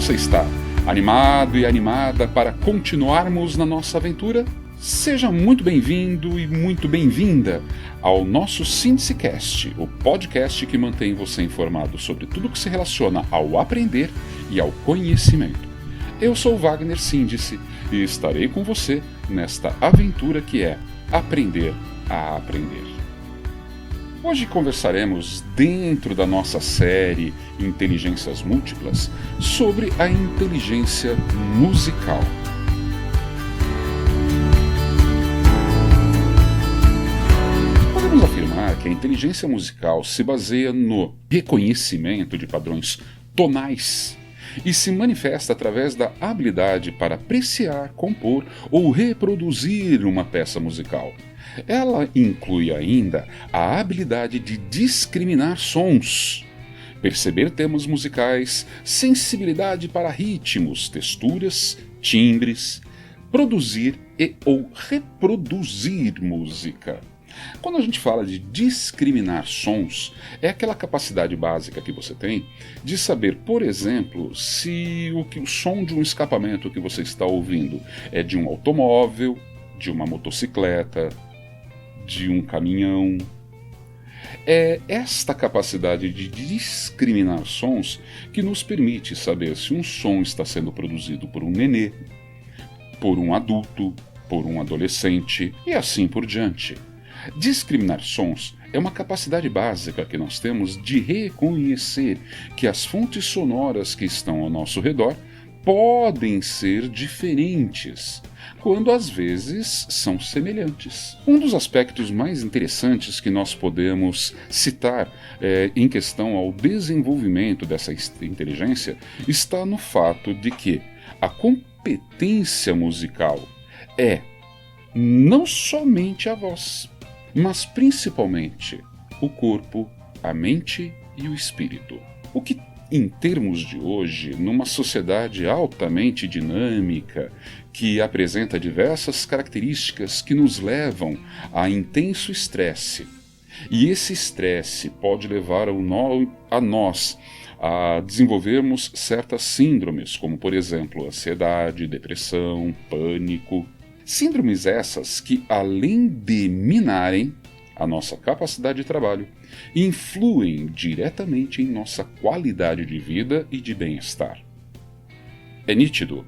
você está? Animado e animada para continuarmos na nossa aventura? Seja muito bem-vindo e muito bem-vinda ao nosso SíntesiCast, o podcast que mantém você informado sobre tudo que se relaciona ao aprender e ao conhecimento. Eu sou Wagner Síndice e estarei com você nesta aventura que é aprender a aprender. Hoje conversaremos, dentro da nossa série Inteligências Múltiplas, sobre a inteligência musical. Podemos afirmar que a inteligência musical se baseia no reconhecimento de padrões tonais e se manifesta através da habilidade para apreciar, compor ou reproduzir uma peça musical. Ela inclui ainda a habilidade de discriminar sons, perceber temas musicais, sensibilidade para ritmos, texturas, timbres, produzir e ou reproduzir música. Quando a gente fala de discriminar sons, é aquela capacidade básica que você tem de saber, por exemplo, se o som de um escapamento que você está ouvindo é de um automóvel, de uma motocicleta, de um caminhão. É esta capacidade de discriminar sons que nos permite saber se um som está sendo produzido por um nenê, por um adulto, por um adolescente e assim por diante. Discriminar sons é uma capacidade básica que nós temos de reconhecer que as fontes sonoras que estão ao nosso redor podem ser diferentes, quando às vezes são semelhantes. Um dos aspectos mais interessantes que nós podemos citar em questão ao desenvolvimento dessa inteligência está no fato de que a competência musical é não somente a voz, mas principalmente o corpo, a mente e o espírito. O que, em termos de hoje, numa sociedade altamente dinâmica, que apresenta diversas características que nos levam a intenso estresse, e esse estresse pode levar a nós a desenvolvermos certas síndromes, como por exemplo ansiedade, depressão, pânico. Síndromes essas que, além de minarem a nossa capacidade de trabalho, influem diretamente em nossa qualidade de vida e de bem-estar. É nítido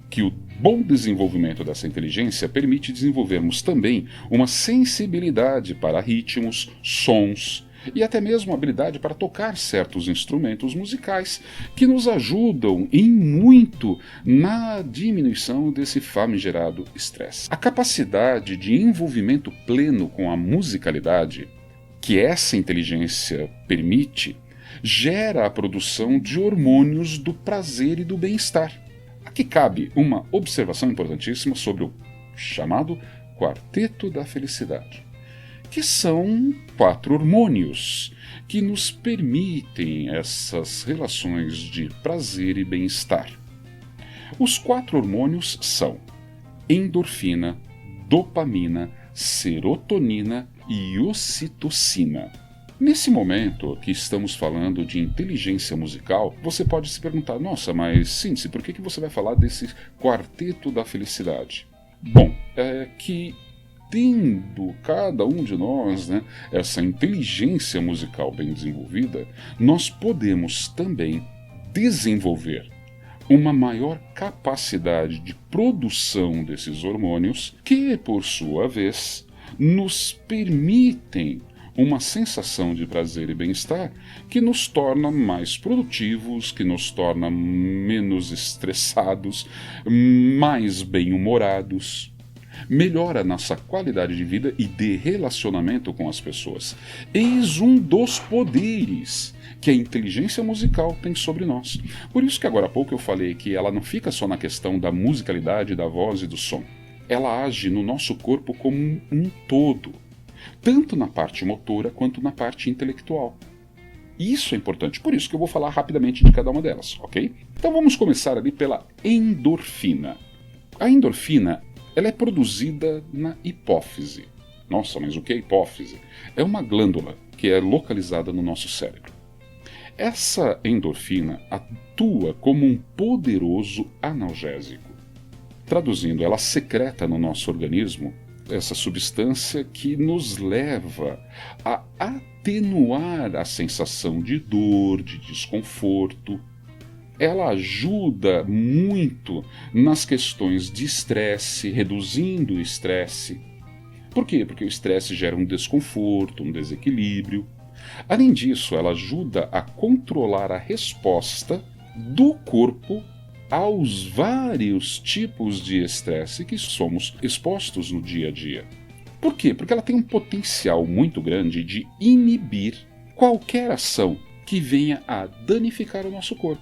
que o bom desenvolvimento dessa inteligência permite desenvolvermos também uma sensibilidade para ritmos, sons e até mesmo habilidade para tocar certos instrumentos musicais que nos ajudam em muito na diminuição desse famigerado estresse. A capacidade de envolvimento pleno com a musicalidade que essa inteligência permite gera a produção de hormônios do prazer e do bem-estar. Aqui cabe uma observação importantíssima sobre o chamado quarteto da felicidade, que são 4 hormônios que nos permitem essas relações de prazer e bem-estar. Os 4 hormônios são endorfina, dopamina, serotonina e ocitocina. Nesse momento que estamos falando de inteligência musical, você pode se perguntar, nossa, mas Síndice, por que você vai falar desse quarteto da felicidade? Bom, é que tendo cada um de nós, essa inteligência musical bem desenvolvida, nós podemos também desenvolver uma maior capacidade de produção desses hormônios que, por sua vez, nos permitem uma sensação de prazer e bem-estar que nos torna mais produtivos, que nos torna menos estressados, mais bem-humorados. Melhora nossa qualidade de vida e de relacionamento com as pessoas. Eis um dos poderes que a inteligência musical tem sobre nós. Por isso que agora há pouco eu falei que ela não fica só na questão da musicalidade, da voz e do som. Ela age no nosso corpo como um todo, tanto na parte motora quanto na parte intelectual. E isso é importante, por isso que eu vou falar rapidamente de cada uma delas, ok? Então vamos começar ali pela endorfina. A endorfina, ela é produzida na hipófise. Nossa, mas o que é hipófise? É uma glândula que é localizada no nosso cérebro. Essa endorfina atua como um poderoso analgésico. Traduzindo, ela secreta no nosso organismo essa substância que nos leva a atenuar a sensação de dor, de desconforto. Ela ajuda muito nas questões de estresse, reduzindo o estresse. Por quê? Porque o estresse gera um desconforto, um desequilíbrio. Além disso, ela ajuda a controlar a resposta do corpo aos vários tipos de estresse que somos expostos no dia a dia. Por quê? Porque ela tem um potencial muito grande de inibir qualquer ação que venha a danificar o nosso corpo.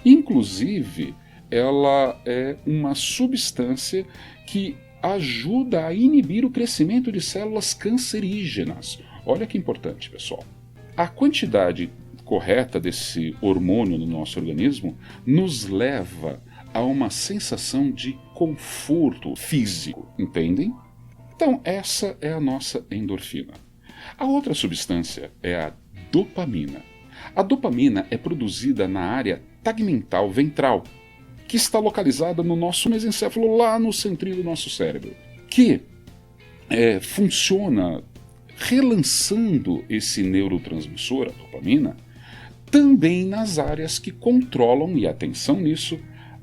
Inclusive, ela é uma substância que ajuda a inibir o crescimento de células cancerígenas. Olha que importante, pessoal. A quantidade correta desse hormônio no nosso organismo nos leva a uma sensação de conforto físico, entendem? Então, essa é a nossa endorfina. A outra substância é a dopamina. A dopamina é produzida na área tegmental ventral, que está localizada no nosso mesencéfalo, lá no centrinho do nosso cérebro, que funciona relançando esse neurotransmissor, a dopamina, também nas áreas que controlam, e atenção nisso,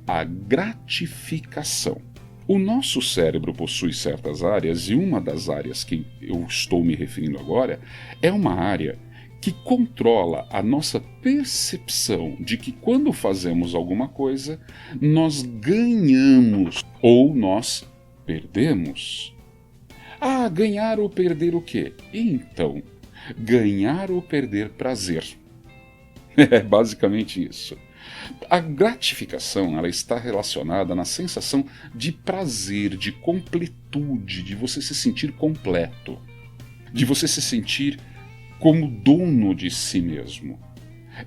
a gratificação. O nosso cérebro possui certas áreas, e uma das áreas que eu estou me referindo agora é uma área que controla a nossa percepção de que quando fazemos alguma coisa, nós ganhamos ou nós perdemos. Ah, ganhar ou perder o quê? Então, ganhar ou perder prazer. É basicamente isso. A gratificação, ela está relacionada na sensação de prazer, de completude, de você se sentir completo, de você se sentir como dono de si mesmo.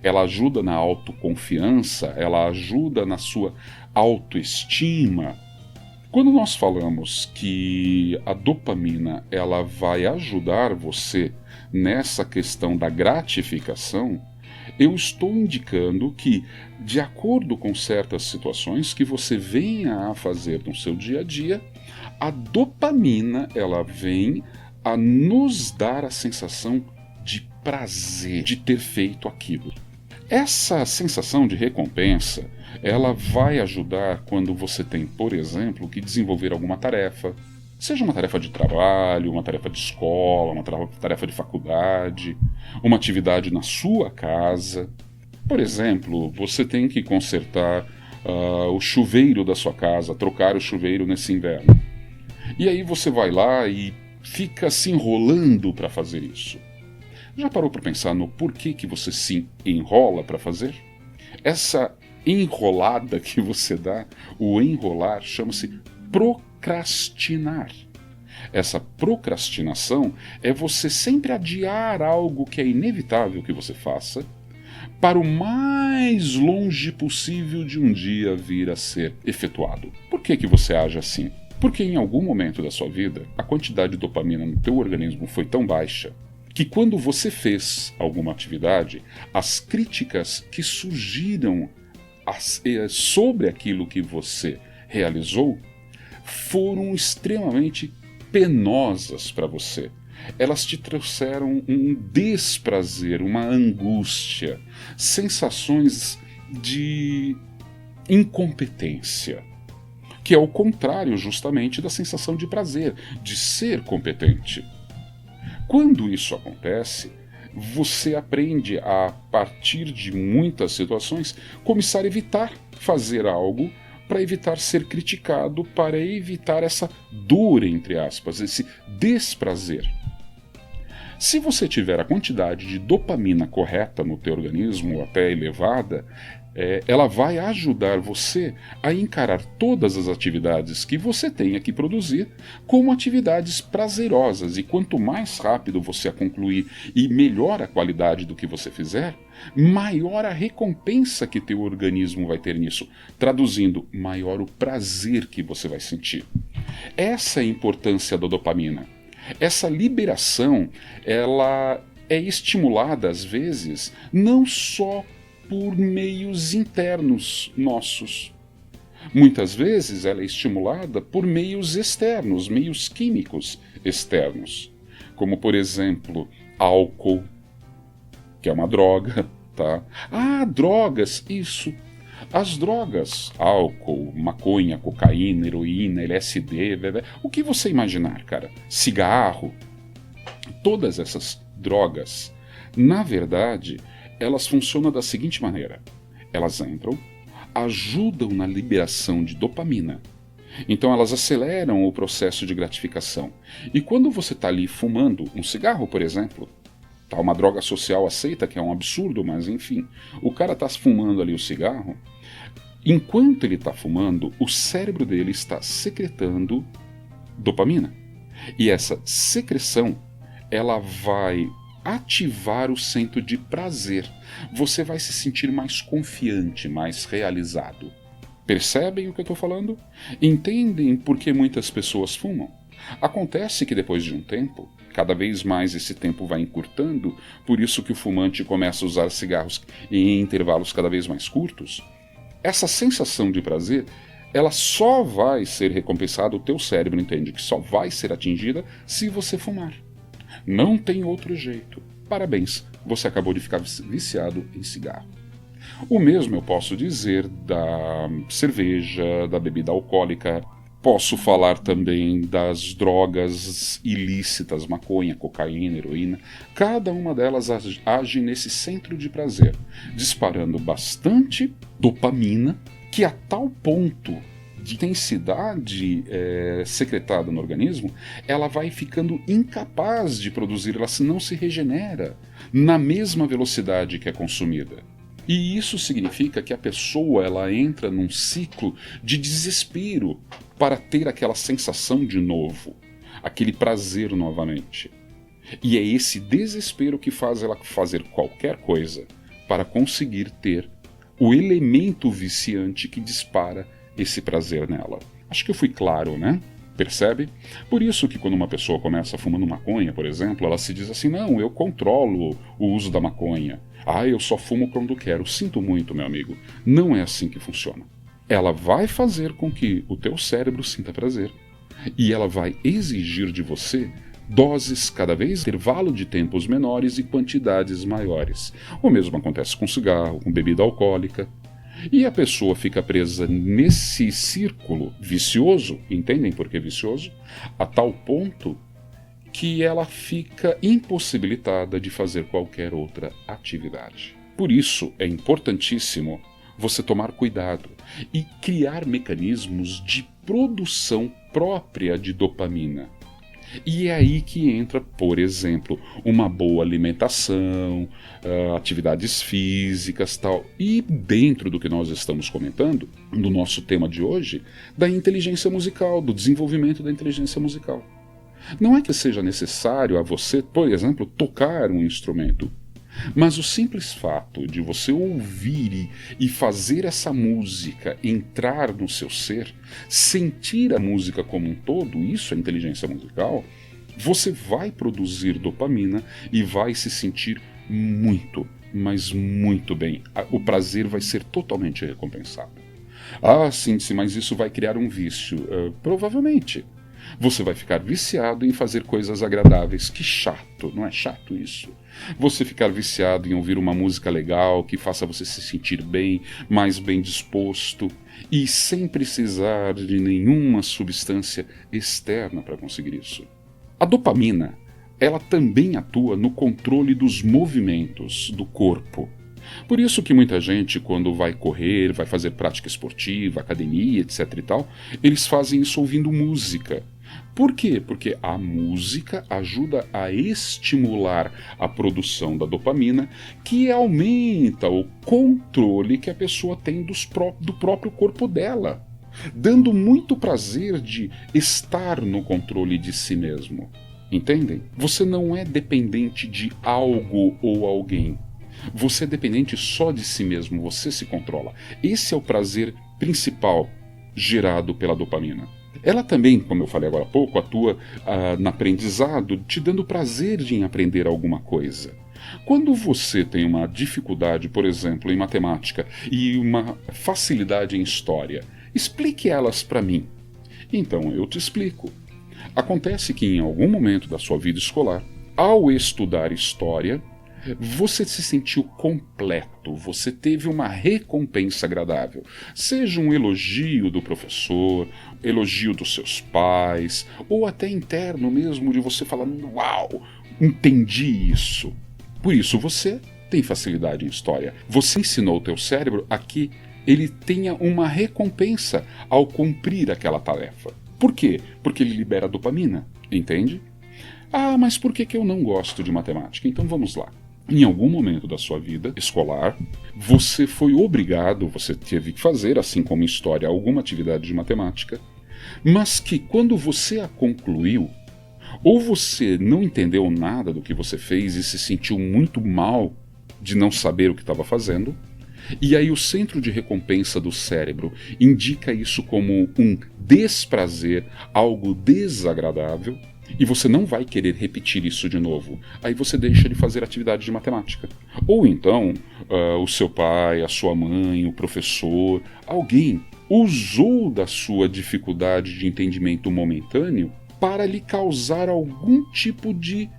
Ela ajuda na autoconfiança, ela ajuda na sua autoestima. Quando nós falamos que a dopamina ela vai ajudar você nessa questão da gratificação, eu estou indicando que, de acordo com certas situações que você venha a fazer no seu dia a dia, a dopamina ela vem a nos dar a sensação de prazer de ter feito aquilo. Essa sensação de recompensa, ela vai ajudar quando você tem, por exemplo, que desenvolver alguma tarefa, seja uma tarefa de trabalho, uma tarefa de escola, uma tarefa de faculdade, uma atividade na sua casa. Por exemplo, você tem que consertar o chuveiro da sua casa, trocar o chuveiro nesse inverno. E aí você vai lá e fica se enrolando para fazer isso. Já parou para pensar no porquê que você se enrola para fazer? Essa enrolada que você dá, o enrolar, chama-se procrastinar. Essa procrastinação é você sempre adiar algo que é inevitável que você faça para o mais longe possível de um dia vir a ser efetuado. Por que que você age assim? Porque em algum momento da sua vida, a quantidade de dopamina no teu organismo foi tão baixa que quando você fez alguma atividade, as críticas que surgiram sobre aquilo que você realizou foram extremamente penosas para você. Elas te trouxeram um desprazer, uma angústia, sensações de incompetência, que é o contrário justamente da sensação de prazer, de ser competente. Quando isso acontece, você aprende a partir de muitas situações, começar a evitar fazer algo para evitar ser criticado, para evitar essa dor, entre aspas, esse desprazer. Se você tiver a quantidade de dopamina correta no teu organismo, ou até elevada, ela vai ajudar você a encarar todas as atividades que você tenha que produzir como atividades prazerosas. E quanto mais rápido você a concluir e melhor a qualidade do que você fizer, maior a recompensa que teu organismo vai ter nisso. Traduzindo, maior o prazer que você vai sentir. Essa é a importância da dopamina. Essa liberação, ela é estimulada às vezes não só por meios internos nossos. Muitas vezes ela é estimulada por meios externos, meios químicos externos, como por exemplo álcool, que é uma droga, tá? Ah, drogas, isso. As drogas, álcool, maconha, cocaína, heroína, LSD, o que você imaginar, cara? Cigarro, todas essas drogas, na verdade, elas funcionam da seguinte maneira: elas entram, ajudam na liberação de dopamina. Então elas aceleram o processo de gratificação. E quando você está ali fumando um cigarro, por exemplo, tá uma droga social aceita, que é um absurdo, mas enfim, o cara está fumando ali o cigarro, enquanto ele está fumando, o cérebro dele está secretando dopamina. E essa secreção, ela vai ativar o centro de prazer. Você vai se sentir mais confiante, mais realizado. Percebem o que eu estou falando? Entendem por que muitas pessoas fumam? Acontece que depois de um tempo, cada vez mais esse tempo vai encurtando, por isso que o fumante começa a usar cigarros em intervalos cada vez mais curtos. Essa sensação de prazer, ela só vai ser recompensada, o teu cérebro entende que só vai ser atingida se você fumar. Não tem outro jeito. Parabéns, você acabou de ficar viciado em cigarro. O mesmo eu posso dizer da cerveja, da bebida alcoólica. Posso falar também das drogas ilícitas, maconha, cocaína, heroína. Cada uma delas age nesse centro de prazer, disparando bastante dopamina, que a tal ponto de intensidade secretada no organismo, ela vai ficando incapaz de produzir, ela não se regenera na mesma velocidade que é consumida. E isso significa que a pessoa ela entra num ciclo de desespero para ter aquela sensação de novo, aquele prazer novamente. E é esse desespero que faz ela fazer qualquer coisa para conseguir ter o elemento viciante que dispara esse prazer nela. Acho que eu fui claro, né? Percebe? Por isso que quando uma pessoa começa fumando maconha, por exemplo, ela se diz assim: não, eu controlo o uso da maconha. Ah, eu só fumo quando quero. Sinto muito, meu amigo. Não é assim que funciona. Ela vai fazer com que o teu cérebro sinta prazer. E ela vai exigir de você doses cada vez, intervalo de tempos menores e quantidades maiores. O mesmo acontece com cigarro, com bebida alcoólica. E a pessoa fica presa nesse círculo vicioso, entendem por que vicioso? A tal ponto que ela fica impossibilitada de fazer qualquer outra atividade. Por isso é importantíssimo você tomar cuidado e criar mecanismos de produção própria de dopamina. E é aí que entra, por exemplo, uma boa alimentação, atividades físicas, tal. E dentro do que nós estamos comentando, no nosso tema de hoje, da inteligência musical, do desenvolvimento da inteligência musical. Não é que seja necessário a você, por exemplo, tocar um instrumento, mas o simples fato de você ouvir e fazer essa música entrar no seu ser, sentir a música como um todo, isso é inteligência musical, você vai produzir dopamina e vai se sentir muito, mas muito bem. O prazer vai ser totalmente recompensado. Ah, sim, mas isso vai criar um vício. Provavelmente. Você vai ficar viciado em fazer coisas agradáveis. Que chato, não é chato isso? Você ficar viciado em ouvir uma música legal que faça você se sentir bem, mais bem disposto e sem precisar de nenhuma substância externa para conseguir isso. A dopamina, ela também atua no controle dos movimentos do corpo. Por isso que muita gente, quando vai correr, vai fazer prática esportiva, academia, etc e tal, eles fazem isso ouvindo música. Por quê? Porque a música ajuda a estimular a produção da dopamina, que aumenta o controle que a pessoa tem do próprio corpo dela, dando muito prazer de estar no controle de si mesmo. Entendem? Você não é dependente de algo ou alguém. Você é dependente só de si mesmo, você se controla. Esse é o prazer principal gerado pela dopamina. Ela também, como eu falei agora há pouco, atua no aprendizado, te dando prazer em aprender alguma coisa. Quando você tem uma dificuldade, por exemplo, em matemática e uma facilidade em história, explique elas para mim. Então eu te explico. Acontece que em algum momento da sua vida escolar, ao estudar história, você se sentiu completo, você teve uma recompensa agradável. Seja um elogio do professor, elogio dos seus pais, ou até interno mesmo de você falar, uau, entendi isso. Por isso você tem facilidade em história. Você ensinou o teu cérebro a que ele tenha uma recompensa ao cumprir aquela tarefa. Por quê? Porque ele libera dopamina, entende? Ah, mas por que eu não gosto de matemática? Então vamos lá. Em algum momento da sua vida escolar, você foi obrigado, você teve que fazer, assim como em história, alguma atividade de matemática, mas que quando você a concluiu, ou você não entendeu nada do que você fez e se sentiu muito mal de não saber o que estava fazendo, e aí o centro de recompensa do cérebro indica isso como um desprazer, algo desagradável, e você não vai querer repetir isso de novo. Aí você deixa de fazer atividade de matemática. Ou então, o seu pai, a sua mãe, o professor, alguém usou da sua dificuldade de entendimento momentâneo para lhe causar algum tipo de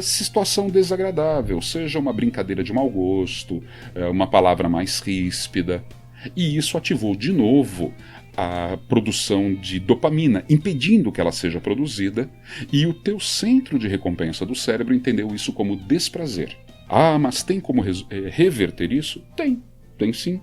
situação desagradável, seja uma brincadeira de mau gosto, uma palavra mais ríspida. E isso ativou de novo a produção de dopamina, impedindo que ela seja produzida, e o teu centro de recompensa do cérebro entendeu isso como desprazer. Ah, mas tem como reverter isso? Tem sim.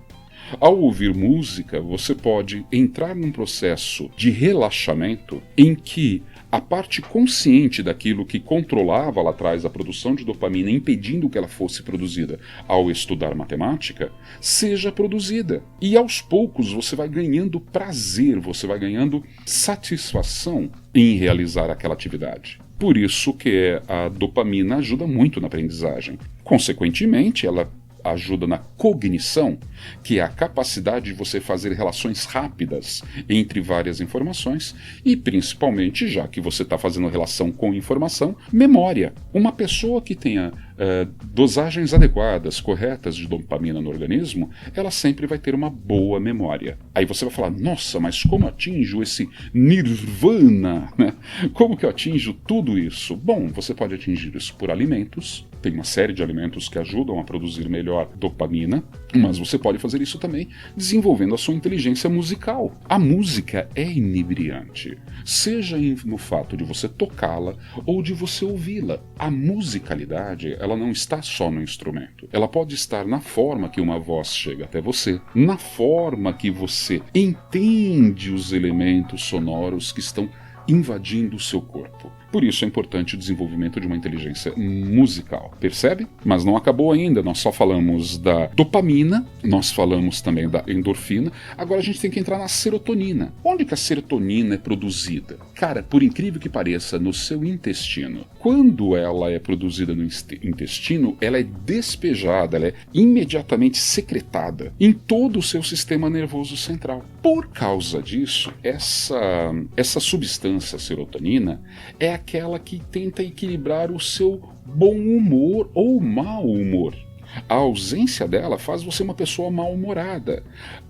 Ao ouvir música, você pode entrar num processo de relaxamento em que a parte consciente daquilo que controlava lá atrás a produção de dopamina, impedindo que ela fosse produzida ao estudar matemática, seja produzida. E aos poucos você vai ganhando prazer, você vai ganhando satisfação em realizar aquela atividade. Por isso que a dopamina ajuda muito na aprendizagem. Consequentemente, ela ajuda na cognição, que é a capacidade de você fazer relações rápidas entre várias informações e, principalmente, já que você está fazendo relação com informação, memória. Uma pessoa que tenha dosagens adequadas, corretas de dopamina no organismo, ela sempre vai ter uma boa memória. Aí você vai falar, nossa, mas como atinjo esse nirvana? Como que eu atinjo tudo isso? Bom, você pode atingir isso por alimentos. Tem uma série de alimentos que ajudam a produzir melhor dopamina, mas você pode fazer isso também desenvolvendo a sua inteligência musical. A música é inebriante, seja no fato de você tocá-la ou de você ouvi-la. A musicalidade, ela não está só no instrumento. Ela pode estar na forma que uma voz chega até você, na forma que você entende os elementos sonoros que estão invadindo o seu corpo. Por isso é importante o desenvolvimento de uma inteligência musical, percebe? Mas não acabou ainda, nós só falamos da dopamina, nós falamos também da endorfina, agora a gente tem que entrar na serotonina. Onde que a serotonina é produzida? Cara, por incrível que pareça, no seu intestino. Quando ela é produzida no intestino, ela é despejada, ela é imediatamente secretada em todo o seu sistema nervoso central. Por causa disso, essa substância serotonina é aquela que tenta equilibrar o seu bom humor ou mau humor. A ausência dela faz você uma pessoa mal-humorada.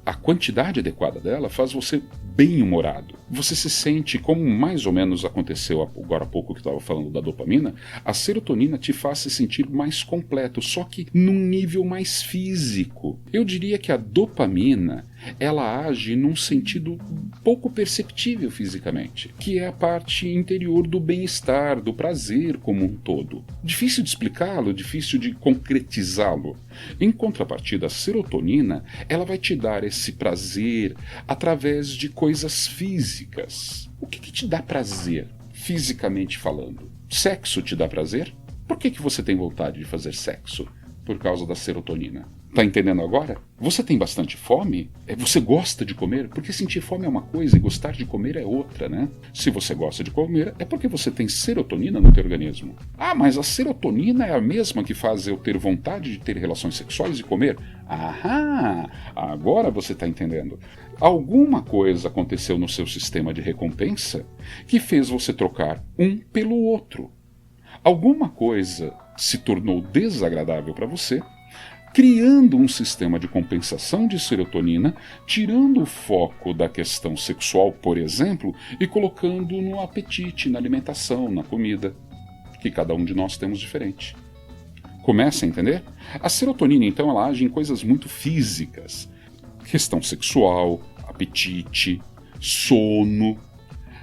A quantidade adequada dela faz você bem-humorado. Você se sente, como mais ou menos aconteceu agora há pouco que eu estava falando da dopamina, a serotonina te faz se sentir mais completo, só que num nível mais físico. Eu diria que a dopamina, ela age num sentido pouco perceptível fisicamente, que é a parte interior do bem-estar, do prazer como um todo. Difícil de explicá-lo, difícil de concretizá-lo. Em contrapartida, a serotonina, ela vai te dar esse prazer através de coisas físicas. O que te dá prazer, fisicamente falando? Sexo te dá prazer? Por que você tem vontade de fazer sexo? Por causa da serotonina. Tá entendendo agora? Você tem bastante fome? Você gosta de comer? Porque sentir fome é uma coisa e gostar de comer é outra, né? Se você gosta de comer, é porque você tem serotonina no teu organismo. Ah, mas a serotonina é a mesma que faz eu ter vontade de ter relações sexuais e comer? Aham! Agora você tá entendendo. Alguma coisa aconteceu no seu sistema de recompensa que fez você trocar um pelo outro. Alguma coisa se tornou desagradável para você, criando um sistema de compensação de serotonina, tirando o foco da questão sexual, por exemplo, e colocando no apetite, na alimentação, na comida, que cada um de nós temos diferente. Começa a entender? A serotonina, então, ela age em coisas muito físicas. Questão sexual, apetite, sono,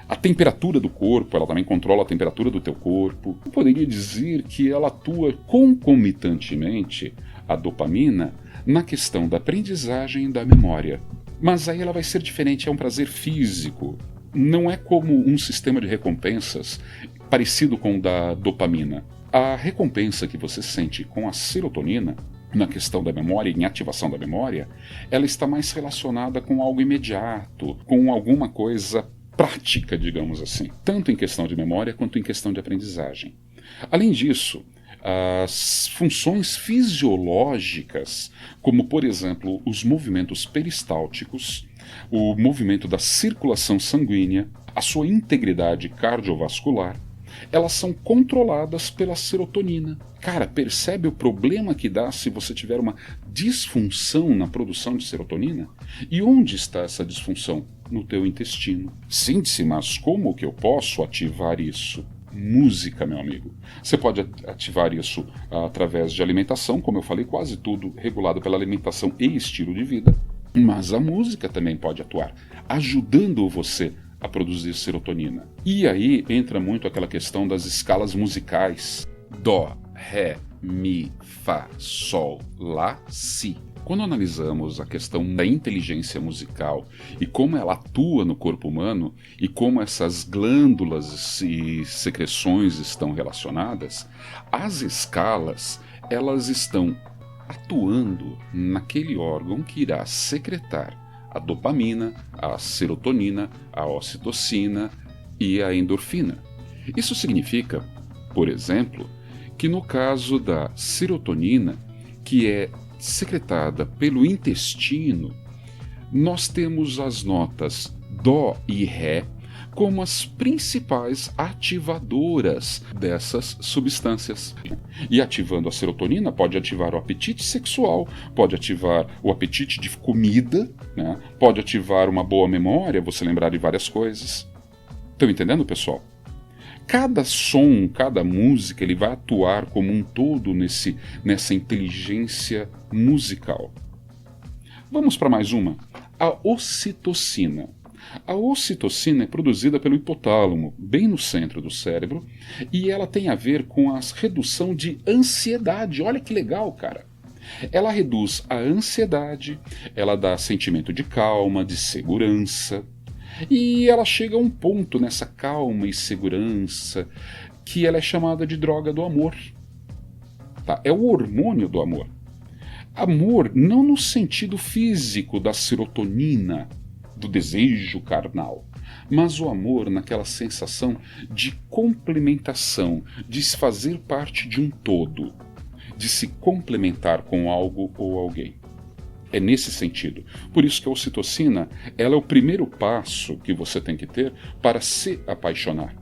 a temperatura do corpo, ela também controla a temperatura do teu corpo. Eu poderia dizer que ela atua concomitantemente a dopamina na questão da aprendizagem e da memória. Mas aí ela vai ser diferente, é um prazer físico. Não é como um sistema de recompensas parecido com o da dopamina. A recompensa que você sente com a serotonina, na questão da memória, em ativação da memória, ela está mais relacionada com algo imediato, com alguma coisa prática, digamos assim, tanto em questão de memória quanto em questão de aprendizagem. Além disso, as funções fisiológicas, como por exemplo os movimentos peristálticos, o movimento da circulação sanguínea, a sua integridade cardiovascular, elas são controladas pela serotonina. Cara, percebe o problema que dá se você tiver uma disfunção na produção de serotonina? E onde está essa disfunção? No teu intestino. Sim, mas como que eu posso ativar isso? Música, meu amigo. Você pode ativar isso através de alimentação, como eu falei, quase tudo regulado pela alimentação e estilo de vida. Mas a música também pode atuar, ajudando você a produzir serotonina. E aí entra muito aquela questão das escalas musicais. Dó, Ré, Mi, Fá, Sol, Lá, Si. Quando analisamos a questão da inteligência musical e como ela atua no corpo humano e como essas glândulas e secreções estão relacionadas, as escalas elas estão atuando naquele órgão que irá secretar a dopamina, a serotonina, a ocitocina e a endorfina. Isso significa, por exemplo, que no caso da serotonina, que é secretada pelo intestino, nós temos as notas Dó e Ré como as principais ativadoras dessas substâncias. E ativando a serotonina pode ativar o apetite sexual, pode ativar o apetite de comida, né? Pode ativar uma boa memória, você lembrar de várias coisas. Estão entendendo, pessoal? Cada som, cada música, ele vai atuar como um todo nessa inteligência musical. Vamos para mais uma. A ocitocina. A ocitocina é produzida pelo hipotálamo, bem no centro do cérebro, e ela tem a ver com a redução de ansiedade. Olha que legal, cara! Ela reduz a ansiedade, ela dá sentimento de calma, de segurança, e ela chega a um ponto nessa calma e segurança que ela é chamada de droga do amor. Tá? É o hormônio do amor. Amor não no sentido físico da serotonina, do desejo carnal, mas o amor naquela sensação de complementação, de se fazer parte de um todo, de se complementar com algo ou alguém. É nesse sentido. Por isso que a ocitocina, ela é o primeiro passo que você tem que ter para se apaixonar.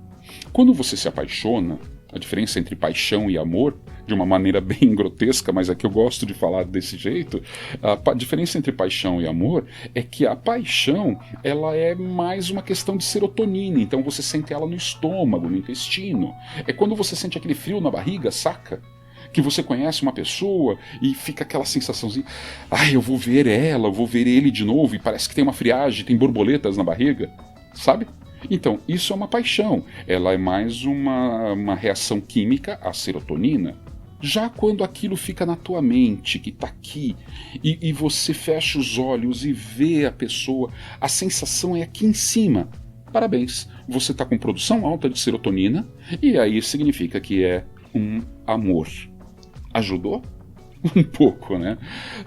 Quando você se apaixona, a diferença entre paixão e amor, de uma maneira bem grotesca, mas é que eu gosto de falar desse jeito, a diferença entre paixão e amor é que a paixão, ela é mais uma questão de serotonina, então você sente ela no estômago, no intestino. É quando você sente aquele frio na barriga, saca? Que você conhece uma pessoa e fica aquela sensaçãozinha, eu vou ver ela, eu vou ver ele de novo, e parece que tem uma friagem, tem borboletas na barriga, sabe? Então, isso é uma paixão, ela é mais uma reação química à serotonina. Já quando aquilo fica na tua mente, que está aqui, e você fecha os olhos e vê a pessoa, a sensação é aqui em cima. Parabéns, você está com produção alta de serotonina, e aí significa que é um amor. Ajudou? Um pouco, né?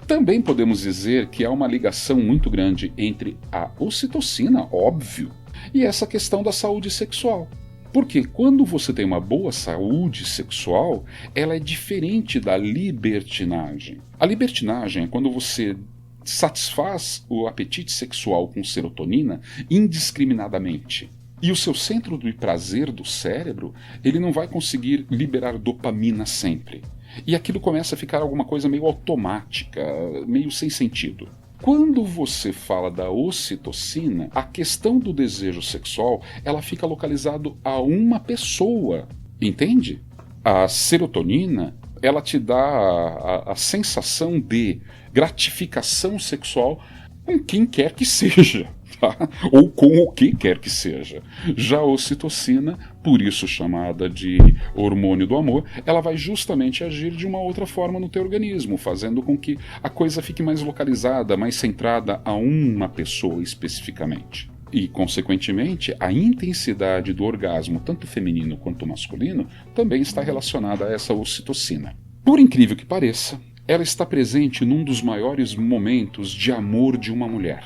Também podemos dizer que há uma ligação muito grande entre a ocitocina, óbvio, e essa questão da saúde sexual. Porque quando você tem uma boa saúde sexual, ela é diferente da libertinagem. A libertinagem é quando você satisfaz o apetite sexual com serotonina indiscriminadamente. E o seu centro de prazer do cérebro, ele não vai conseguir liberar dopamina sempre. E aquilo começa a ficar alguma coisa meio automática, meio sem sentido. Quando você fala da ocitocina, a questão do desejo sexual, ela fica localizado a uma pessoa, entende? A serotonina, ela te dá a sensação de gratificação sexual com quem quer que seja. Tá? Ou com o que quer que seja. Já a ocitocina, por isso chamada de hormônio do amor, ela vai justamente agir de uma outra forma no teu organismo, fazendo com que a coisa fique mais localizada, mais centrada a uma pessoa especificamente. E, consequentemente, a intensidade do orgasmo, tanto feminino quanto masculino, também está relacionada a essa ocitocina. Por incrível que pareça, ela está presente num dos maiores momentos de amor de uma mulher,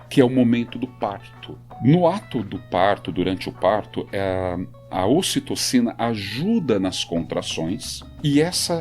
que é o momento do parto. No ato do parto, durante o parto, a ocitocina ajuda nas contrações e esse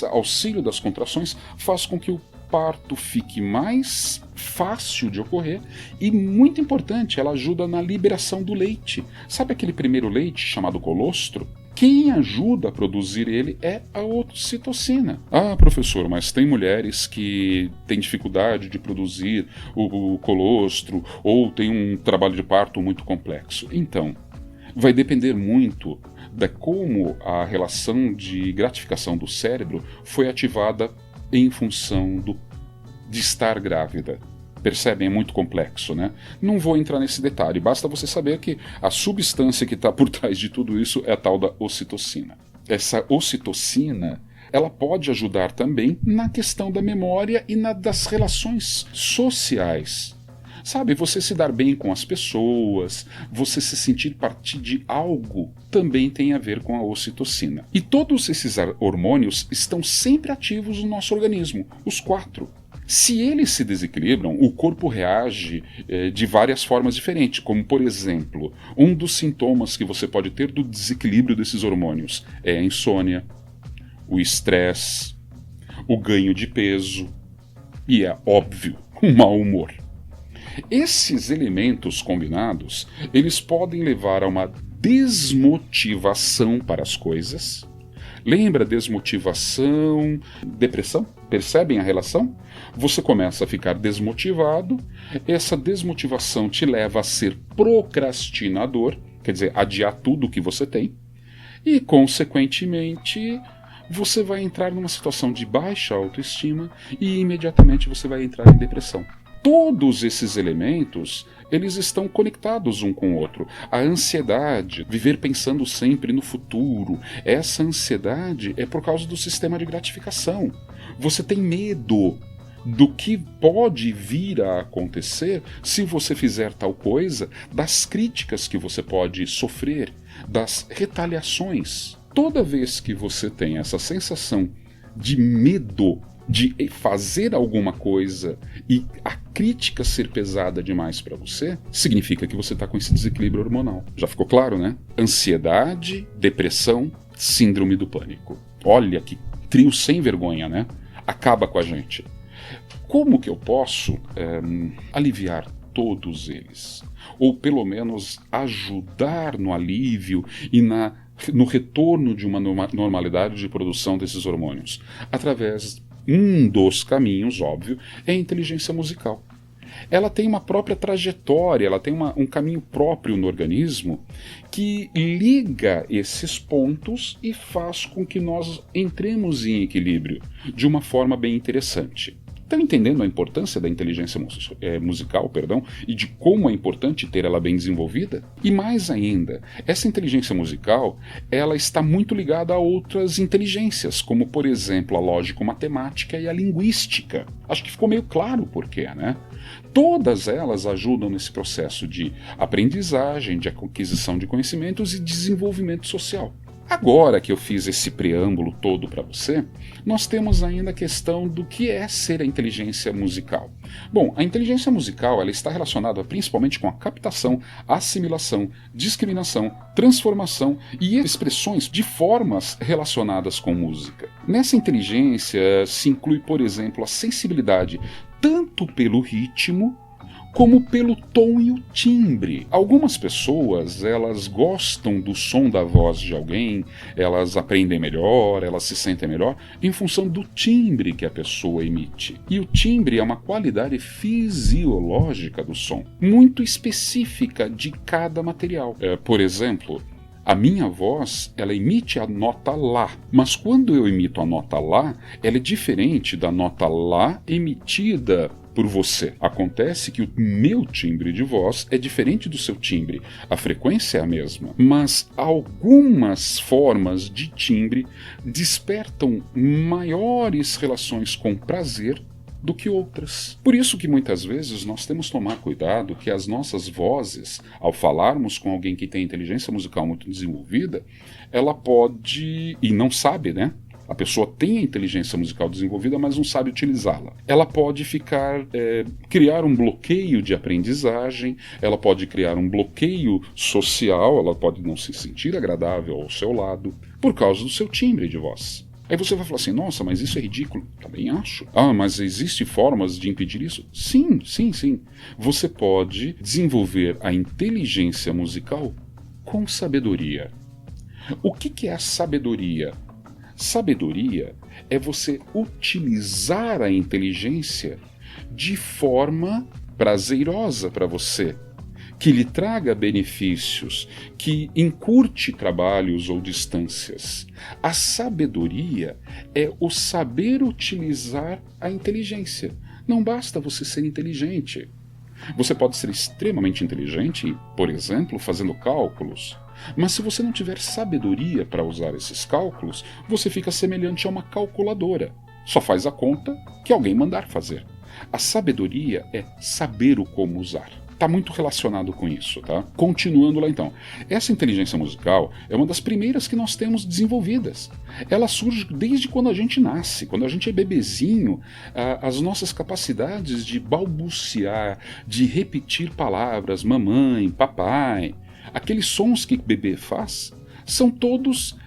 auxílio das contrações faz com que o parto fique mais fácil de ocorrer e, muito importante, ela ajuda na liberação do leite. Sabe aquele primeiro leite chamado colostro? Quem ajuda a produzir ele é a ocitocina. Ah, professor, mas tem mulheres que têm dificuldade de produzir o colostro ou tem um trabalho de parto muito complexo. Então, vai depender muito de como a relação de gratificação do cérebro foi ativada em função de estar grávida. Percebem? É muito complexo, né? Não vou entrar nesse detalhe, basta você saber que a substância que está por trás de tudo isso é a tal da ocitocina. Essa ocitocina, ela pode ajudar também na questão da memória e das relações sociais. Sabe, você se dar bem com as pessoas, você se sentir parte de algo, também tem a ver com a ocitocina. E todos esses hormônios estão sempre ativos no nosso organismo, os 4. Se eles se desequilibram, o corpo reage de várias formas diferentes, como, por exemplo, um dos sintomas que você pode ter do desequilíbrio desses hormônios é a insônia, o estresse, o ganho de peso e, é óbvio, o mau humor. Esses elementos combinados, eles podem levar a uma desmotivação para as coisas. Lembra desmotivação, depressão? Percebem a relação? Você começa a ficar desmotivado, essa desmotivação te leva a ser procrastinador, quer dizer, adiar tudo que você tem, e, consequentemente, você vai entrar numa situação de baixa autoestima e imediatamente você vai entrar em depressão. Todos esses elementos, eles estão conectados um com o outro. A ansiedade, viver pensando sempre no futuro, essa ansiedade é por causa do sistema de gratificação. Você tem medo do que pode vir a acontecer se você fizer tal coisa, das críticas que você pode sofrer, das retaliações. Toda vez que você tem essa sensação de medo de fazer alguma coisa e a crítica ser pesada demais para você, significa que você está com esse desequilíbrio hormonal. Já ficou claro, né? Ansiedade, depressão, síndrome do pânico. Olha que trio sem vergonha, né? Acaba com a gente. Como que eu posso aliviar todos eles? Ou pelo menos ajudar no alívio e no retorno de uma normalidade de produção desses hormônios? Através um dos caminhos, óbvio, é a inteligência musical. Ela tem uma própria trajetória, ela tem um caminho próprio no organismo que liga esses pontos e faz com que nós entremos em equilíbrio de uma forma bem interessante. Estão entendendo a importância da inteligência musical, e de como é importante ter ela bem desenvolvida? E mais ainda, essa inteligência musical, ela está muito ligada a outras inteligências, como, por exemplo, a lógico-matemática e a linguística. Acho que ficou meio claro o porquê, né? Todas elas ajudam nesse processo de aprendizagem, de aquisição de conhecimentos e desenvolvimento social. Agora que eu fiz esse preâmbulo todo para você, nós temos ainda a questão do que é ser a inteligência musical. Bom, a inteligência musical ela está relacionada principalmente com a captação, assimilação, discriminação, transformação e expressões de formas relacionadas com música. Nessa inteligência se inclui, por exemplo, a sensibilidade tanto pelo ritmo como pelo tom e o timbre. Algumas pessoas, elas gostam do som da voz de alguém, elas aprendem melhor, elas se sentem melhor em função do timbre que a pessoa emite. E o timbre é uma qualidade fisiológica do som, muito específica de cada material. Por exemplo, a minha voz, ela emite a nota Lá, mas quando eu emito a nota Lá, ela é diferente da nota Lá emitida por você. Acontece que o meu timbre de voz é diferente do seu timbre. A frequência é a mesma, mas algumas formas de timbre despertam maiores relações com prazer do que outras. Por isso que muitas vezes nós temos que tomar cuidado que as nossas vozes, ao falarmos com alguém que tem inteligência musical muito desenvolvida, ela pode, e não sabe, né? A pessoa tem a inteligência musical desenvolvida, mas não sabe utilizá-la. Ela pode criar um bloqueio de aprendizagem, ela pode criar um bloqueio social, ela pode não se sentir agradável ao seu lado, por causa do seu timbre de voz. Aí você vai falar assim, nossa, mas isso é ridículo. Também acho. Ah, mas existem formas de impedir isso? Sim, sim, sim. Você pode desenvolver a inteligência musical com sabedoria. O que é a sabedoria? Sabedoria é você utilizar a inteligência de forma prazerosa para você, que lhe traga benefícios, que encurte trabalhos ou distâncias. A sabedoria é o saber utilizar a inteligência. Não basta você ser inteligente. Você pode ser extremamente inteligente, por exemplo, fazendo cálculos. Mas se você não tiver sabedoria para usar esses cálculos, você fica semelhante a uma calculadora. Só faz a conta que alguém mandar fazer. A sabedoria é saber o como usar. Está muito relacionado com isso, tá? Continuando lá então. Essa inteligência musical é uma das primeiras que nós temos desenvolvidas. Ela surge desde quando a gente nasce. Quando a gente é bebezinho, as nossas capacidades de balbuciar, de repetir palavras, mamãe, papai, aqueles sons que o bebê faz, são todos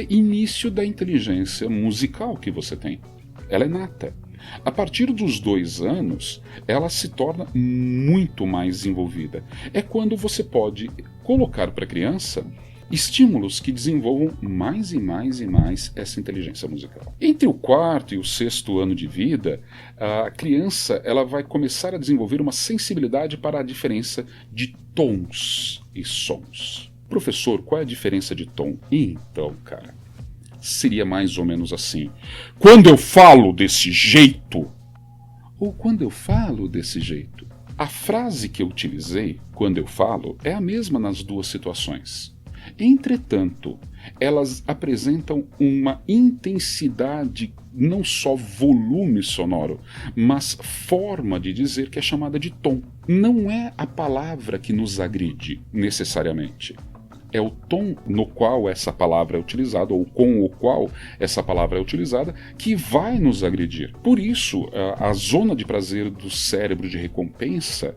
início da inteligência musical que você tem. Ela é nata. A partir dos 2 anos, ela se torna muito mais desenvolvida. É quando você pode colocar para a criança estímulos que desenvolvam mais e mais e mais essa inteligência musical. Entre o 4º e o 6º ano de vida, a criança ela vai começar a desenvolver uma sensibilidade para a diferença de tons e sons. Professor, qual é a diferença de tom? Então, cara, seria mais ou menos assim. Quando eu falo desse jeito, ou quando eu falo desse jeito. A frase que eu utilizei, quando eu falo, é a mesma nas duas situações. Entretanto, elas apresentam uma intensidade, não só volume sonoro, mas forma de dizer que é chamada de tom. Não é a palavra que nos agride, necessariamente. É o tom no qual essa palavra é utilizada, ou com o qual essa palavra é utilizada, que vai nos agredir. Por isso, a zona de prazer do cérebro de recompensa,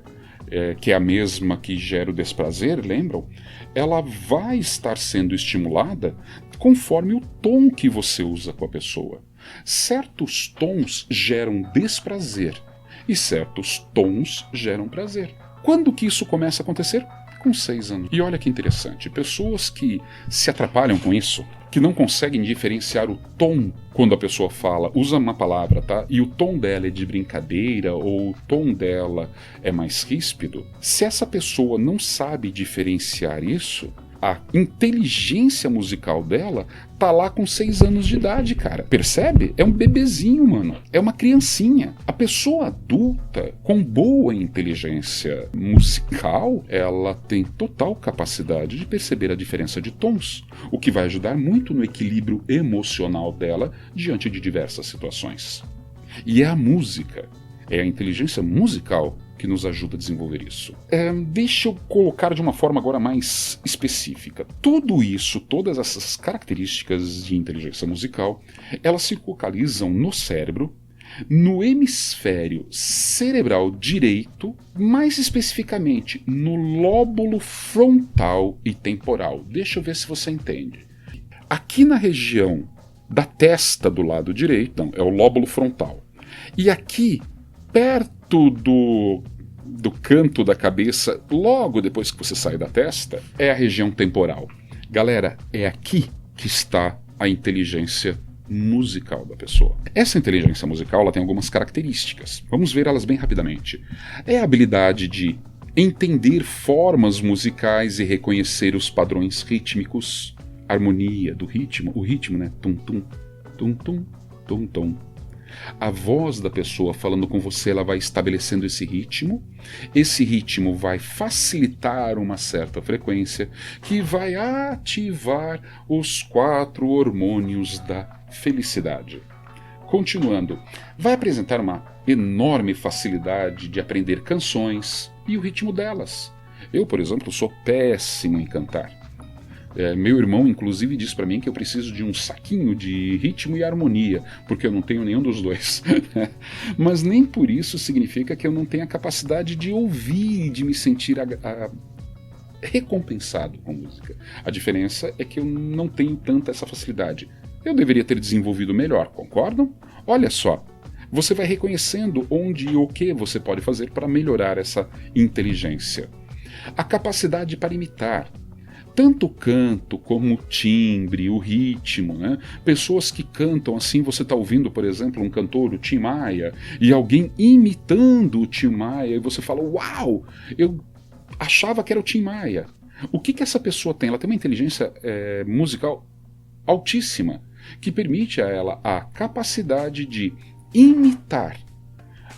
que é a mesma que gera o desprazer, lembram? Ela vai estar sendo estimulada conforme o tom que você usa com a pessoa. Certos tons geram desprazer e certos tons geram prazer. Quando que isso começa a acontecer? Com 6 anos. E olha que interessante, pessoas que se atrapalham com isso, que não conseguem diferenciar o tom quando a pessoa fala, usa uma palavra, tá? E o tom dela é de brincadeira ou o tom dela é mais ríspido. Se essa pessoa não sabe diferenciar isso, a inteligência musical dela tá lá com 6 anos de idade, cara. Percebe? É um bebezinho, mano. É uma criancinha. A pessoa adulta, com boa inteligência musical, ela tem total capacidade de perceber a diferença de tons, o que vai ajudar muito no equilíbrio emocional dela diante de diversas situações. E é a música, é a inteligência musical que nos ajuda a desenvolver isso. Deixa eu colocar de uma forma agora mais específica. Tudo isso, todas essas características de inteligência musical, elas se localizam no cérebro, no hemisfério cerebral direito, mais especificamente no lóbulo frontal e temporal. Deixa eu ver se você entende. Aqui na região da testa do lado direito, não, é o lóbulo frontal. E aqui, perto do canto da cabeça, logo depois que você sai da testa, é a região temporal. Galera, é aqui que está a inteligência musical da pessoa. Essa inteligência musical ela tem algumas características. Vamos ver elas bem rapidamente. É a habilidade de entender formas musicais e reconhecer os padrões rítmicos, harmonia do ritmo, o ritmo, né? Tum tum, tum tum, tum tum. A voz da pessoa falando com você, ela vai estabelecendo esse ritmo. Esse ritmo vai facilitar uma certa frequência que vai ativar os 4 hormônios da felicidade. Continuando, vai apresentar uma enorme facilidade de aprender canções e o ritmo delas. Eu, por exemplo, sou péssimo em cantar. Meu irmão, inclusive, diz para mim que eu preciso de um saquinho de ritmo e harmonia, porque eu não tenho nenhum dos dois. Mas nem por isso significa que eu não tenho a capacidade de ouvir e de me sentir recompensado com música. A diferença é que eu não tenho tanta essa facilidade. Eu deveria ter desenvolvido melhor, concordam? Olha só, você vai reconhecendo onde e o que você pode fazer para melhorar essa inteligência. A capacidade para imitar. Tanto o canto como o timbre, o ritmo, né? Pessoas que cantam assim, você está ouvindo, por exemplo, um cantor, o Tim Maia, e alguém imitando o Tim Maia, e você fala, uau, eu achava que era o Tim Maia. O que essa pessoa tem? Ela tem uma inteligência musical altíssima, que permite a ela a capacidade de imitar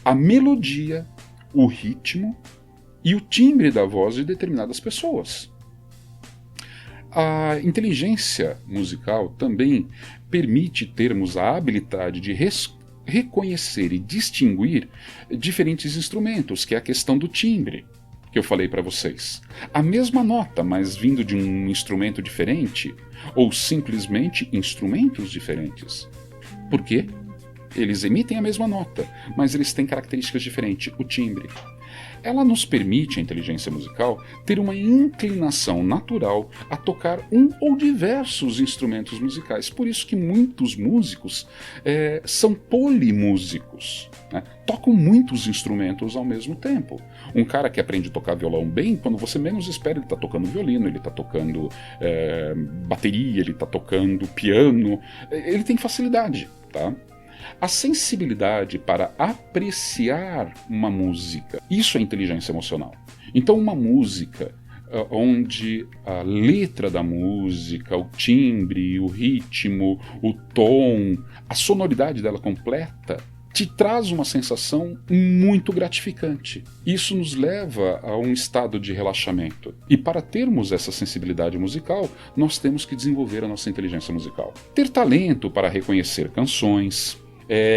a melodia, o ritmo e o timbre da voz de determinadas pessoas. A inteligência musical também permite termos a habilidade de reconhecer e distinguir diferentes instrumentos, que é a questão do timbre, que eu falei para vocês. A mesma nota, mas vindo de um instrumento diferente, ou simplesmente instrumentos diferentes. Por quê? Eles emitem a mesma nota, mas eles têm características diferentes, o timbre. Ela nos permite, a inteligência musical, ter uma inclinação natural a tocar um ou diversos instrumentos musicais. Por isso que muitos músicos são polimúsicos, né? Tocam muitos instrumentos ao mesmo tempo. Um cara que aprende a tocar violão bem, quando você menos espera, ele está tocando violino, ele está tocando bateria, ele está tocando piano, ele tem facilidade, tá? A sensibilidade para apreciar uma música, isso é inteligência emocional. Então uma música onde a letra da música, o timbre, o ritmo, o tom, a sonoridade dela completa, te traz uma sensação muito gratificante. Isso nos leva a um estado de relaxamento. E para termos essa sensibilidade musical, nós temos que desenvolver a nossa inteligência musical. Ter talento para reconhecer canções,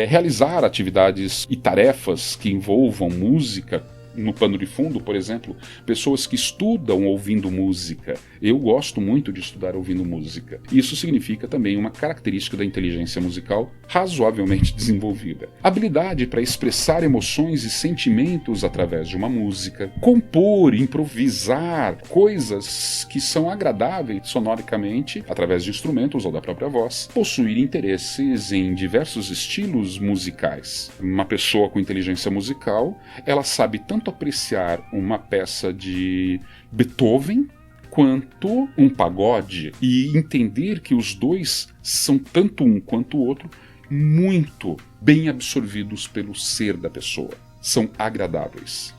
realizar atividades e tarefas que envolvam música no pano de fundo, por exemplo, pessoas que estudam ouvindo música. Eu gosto muito de estudar ouvindo música. Isso significa também uma característica da inteligência musical razoavelmente desenvolvida. Habilidade para expressar emoções e sentimentos através de uma música. Compor, improvisar coisas que são agradáveis sonoricamente através de instrumentos ou da própria voz. Possuir interesses em diversos estilos musicais. Uma pessoa com inteligência musical, ela sabe tanto apreciar uma peça de Beethoven quanto um pagode e entender que os dois são tanto um quanto o outro muito bem absorvidos pelo ser da pessoa. São agradáveis.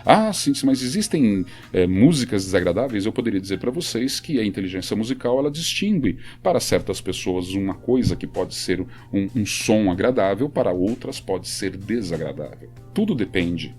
Ah, sim, mas existem músicas desagradáveis? Eu poderia dizer para vocês que a inteligência musical ela distingue para certas pessoas uma coisa que pode ser um som agradável, para outras pode ser desagradável. Tudo depende.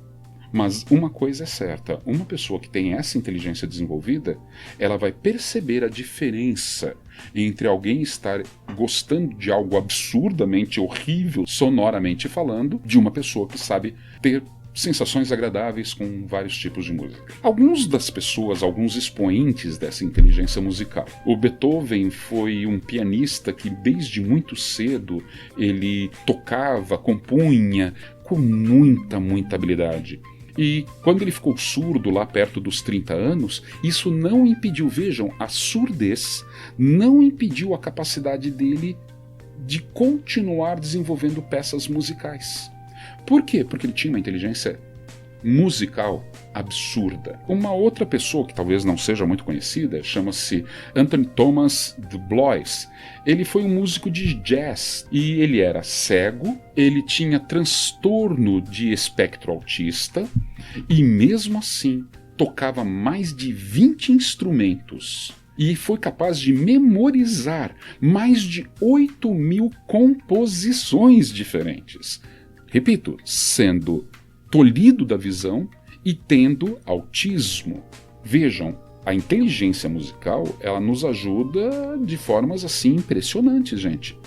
Mas uma coisa é certa, uma pessoa que tem essa inteligência desenvolvida, ela vai perceber a diferença entre alguém estar gostando de algo absurdamente horrível, sonoramente falando, de uma pessoa que sabe ter sensações agradáveis com vários tipos de música. Alguns expoentes dessa inteligência musical. O Beethoven foi um pianista que desde muito cedo ele tocava, compunha com muita habilidade. E quando ele ficou surdo lá perto dos 30 anos, isso não impediu, vejam, a surdez não impediu a capacidade dele de continuar desenvolvendo peças musicais. Por quê? Porque ele tinha uma inteligência musical absurda. Uma outra pessoa que talvez não seja muito conhecida chama-se Anthony Thomas de Blois. Ele foi um músico de jazz e ele era cego, ele tinha transtorno de espectro autista e mesmo assim tocava mais de 20 instrumentos e foi capaz de memorizar mais de 8.000 composições diferentes. Repito, sendo tolhido da visão e tendo autismo. Vejam, a inteligência musical, ela nos ajuda de formas assim impressionantes, gente.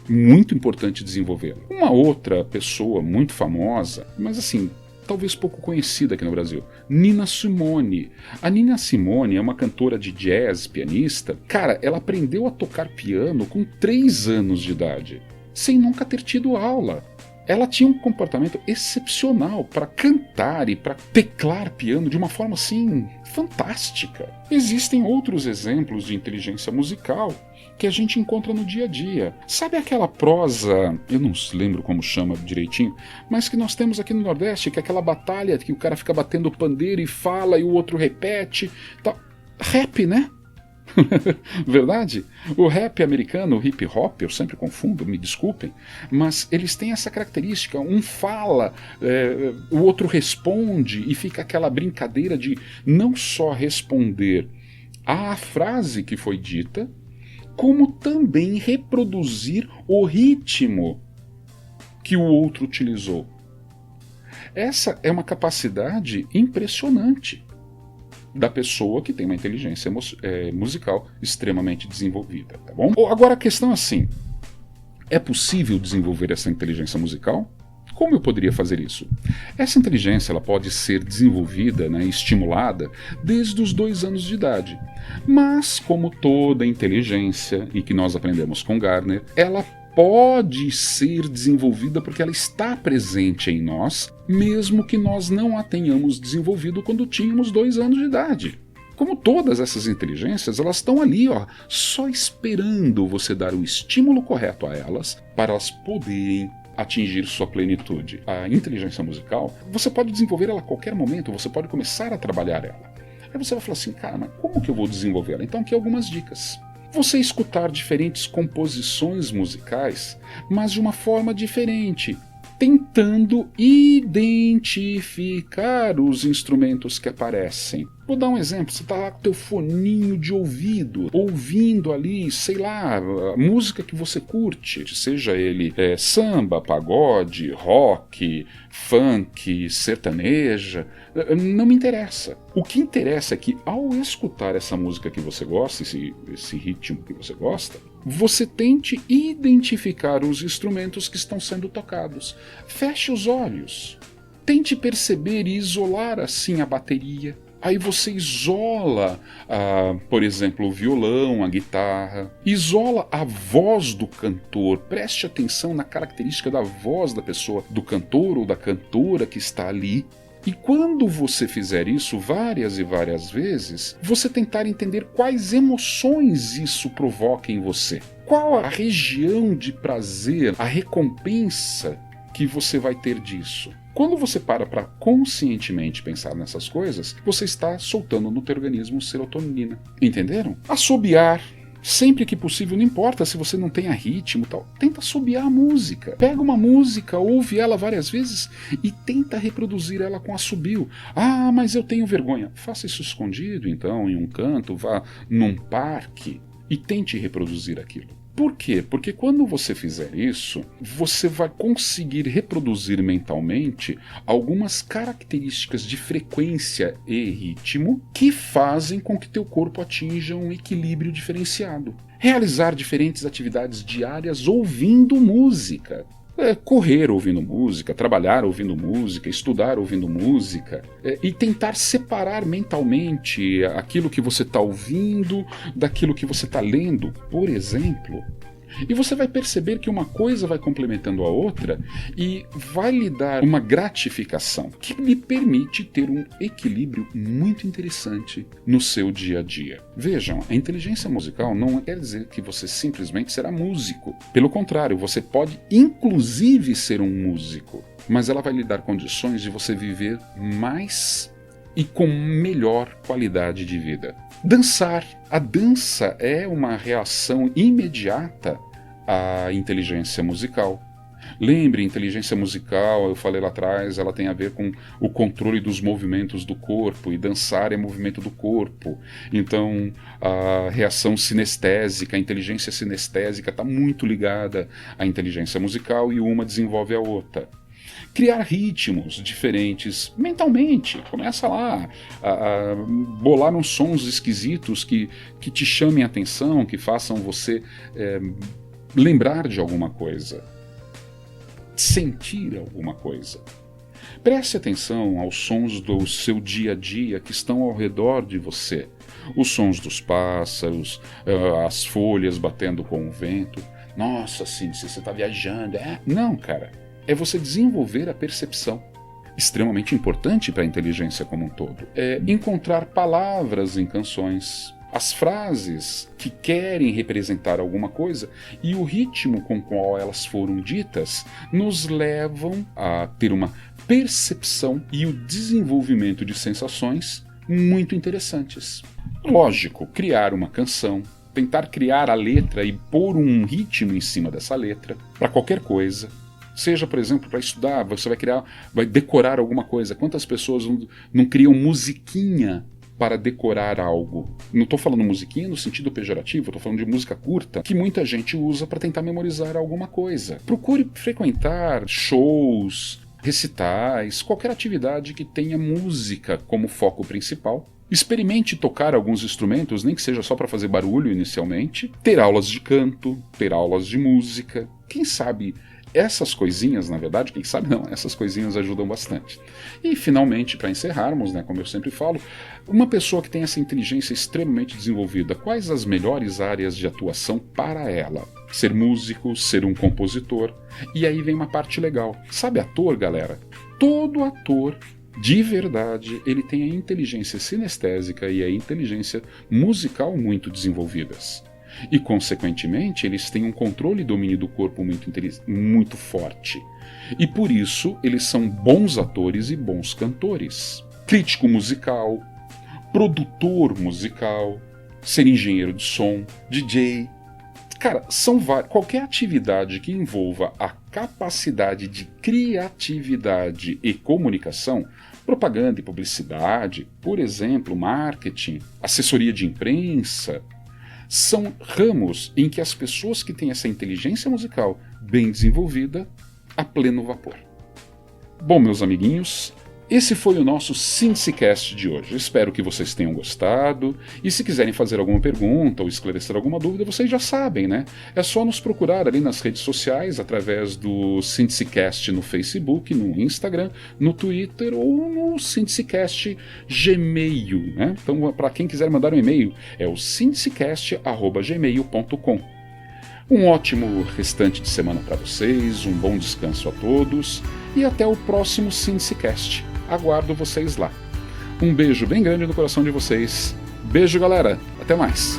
Muito importante desenvolvê-la. Uma outra pessoa muito famosa, mas assim, talvez pouco conhecida aqui no Brasil, Nina Simone. A Nina Simone é uma cantora de jazz, pianista. Cara, ela aprendeu a tocar piano com 3 anos de idade, sem nunca ter tido aula. Ela tinha um comportamento excepcional para cantar e para teclar piano de uma forma assim fantástica. Existem outros exemplos de inteligência musical que a gente encontra no dia a dia. Sabe aquela prosa, eu não lembro como chama direitinho, mas que nós temos aqui no Nordeste, que é aquela batalha que o cara fica batendo o pandeiro e fala e o outro repete. Tal. Rap, né? Verdade? O rap americano, o hip hop, eu sempre confundo, me desculpem, mas eles têm essa característica, um fala, o outro responde e fica aquela brincadeira de não só responder à frase que foi dita, como também reproduzir o ritmo que o outro utilizou. Essa é uma capacidade impressionante da pessoa que tem uma inteligência musical extremamente desenvolvida, tá bom? Agora a questão é assim, é possível desenvolver essa inteligência musical? Como eu poderia fazer isso? Essa inteligência ela pode ser desenvolvida, né, estimulada desde os 2 anos de idade, mas como toda inteligência, e que nós aprendemos com Gardner, ela pode ser desenvolvida porque ela está presente em nós, mesmo que nós não a tenhamos desenvolvido quando tínhamos 2 anos de idade. Como todas essas inteligências, elas estão ali, ó, só esperando você dar o estímulo correto a elas para elas poderem atingir sua plenitude. A inteligência musical, você pode desenvolver ela a qualquer momento, você pode começar a trabalhar ela. Aí você vai falar assim, cara, mas como que eu vou desenvolver ela? Então aqui algumas dicas. Você escutar diferentes composições musicais, mas de uma forma diferente, tentando identificar os instrumentos que aparecem. Vou dar um exemplo, você está lá com o teu foninho de ouvido, ouvindo ali, sei lá, a música que você curte, seja ele samba, pagode, rock, funk, sertaneja, não me interessa. O que interessa é que ao escutar essa música que você gosta, esse ritmo que você gosta, você tente identificar os instrumentos que estão sendo tocados. Feche os olhos, tente perceber e isolar assim a bateria. Aí você isola, por exemplo, o violão, a guitarra, isola a voz do cantor, preste atenção na característica da voz da pessoa, do cantor ou da cantora que está ali. E quando você fizer isso várias e várias vezes, você tentar entender quais emoções isso provoca em você. Qual a região de prazer, a recompensa que você vai ter disso. Quando você para conscientemente pensar nessas coisas, você está soltando no teu organismo serotonina. Entenderam? Assobiar. Sempre que possível, não importa se você não tenha ritmo e tal, tenta assobiar a música. Pega uma música, ouve ela várias vezes e tenta reproduzir ela com assobio. Ah, mas eu tenho vergonha. Faça isso escondido, então, em um canto, vá num parque e tente reproduzir aquilo. Por quê? Porque quando você fizer isso, você vai conseguir reproduzir mentalmente algumas características de frequência e ritmo que fazem com que teu corpo atinja um equilíbrio diferenciado. Realizar diferentes atividades diárias ouvindo música. correr ouvindo música, trabalhar ouvindo música, estudar ouvindo música, e tentar separar mentalmente aquilo que você está ouvindo daquilo que você está lendo, por exemplo. E você vai perceber que uma coisa vai complementando a outra e vai lhe dar uma gratificação que lhe permite ter um equilíbrio muito interessante no seu dia a dia. Vejam, a inteligência musical não quer dizer que você simplesmente será músico. Pelo contrário, você pode inclusive ser um músico, mas ela vai lhe dar condições de você viver mais e com melhor qualidade de vida. Dançar. A dança é uma reação imediata à inteligência musical. Lembre, inteligência musical, eu falei lá atrás, ela tem a ver com o controle dos movimentos do corpo, e dançar é movimento do corpo. Então, a reação sinestésica, a inteligência sinestésica está muito ligada à inteligência musical e uma desenvolve a outra. Criar ritmos diferentes mentalmente. Começa lá a bolar uns sons esquisitos que te chamem a atenção, que façam você lembrar de alguma coisa, sentir alguma coisa. Preste atenção aos sons do seu dia a dia que estão ao redor de você. Os sons dos pássaros, as folhas batendo com o vento. Nossa, Cíntia, você está viajando. Não, cara. É você desenvolver a percepção. Extremamente importante para a inteligência como um todo. É encontrar palavras em canções, as frases que querem representar alguma coisa e o ritmo com o qual elas foram ditas nos levam a ter uma percepção e o desenvolvimento de sensações muito interessantes. Lógico, criar uma canção, tentar criar a letra e pôr um ritmo em cima dessa letra para qualquer coisa. Seja, por exemplo, para estudar, você vai decorar alguma coisa. Quantas pessoas não criam musiquinha para decorar algo? Não estou falando musiquinha no sentido pejorativo, estou falando de música curta, que muita gente usa para tentar memorizar alguma coisa. Procure frequentar shows, recitais, qualquer atividade que tenha música como foco principal. Experimente tocar alguns instrumentos, nem que seja só para fazer barulho inicialmente. Ter aulas de canto, ter aulas de música. Quem sabe essas coisinhas, na verdade, quem sabe não, essas coisinhas ajudam bastante. E finalmente, para encerrarmos, como eu sempre falo, uma pessoa que tem essa inteligência extremamente desenvolvida, quais as melhores áreas de atuação para ela? Ser músico, ser um compositor. E aí vem uma parte legal. Sabe ator, galera? Todo ator, de verdade, ele tem a inteligência sinestésica e a inteligência musical muito desenvolvidas. E, consequentemente, eles têm um controle e domínio do corpo muito forte. E, por isso, eles são bons atores e bons cantores. Crítico musical, produtor musical, ser engenheiro de som, DJ. Cara, são qualquer atividade que envolva a capacidade de criatividade e comunicação, propaganda e publicidade, por exemplo, marketing, assessoria de imprensa, são ramos em que as pessoas que têm essa inteligência musical bem desenvolvida a pleno vapor. Bom, meus amiguinhos, esse foi o nosso SynthesiCast de hoje. Espero que vocês tenham gostado. E se quiserem fazer alguma pergunta ou esclarecer alguma dúvida, vocês já sabem, né? É só nos procurar ali nas redes sociais, através do SynthesiCast no Facebook, no Instagram, no Twitter ou no SynthesiCast Gmail, né? Então, para quem quiser mandar um e-mail, é o synthesicast@gmail.com. Um ótimo restante de semana para vocês, um bom descanso a todos e até o próximo SynthesiCast. Aguardo vocês lá. Um beijo bem grande no coração de vocês. Beijo, galera. Até mais.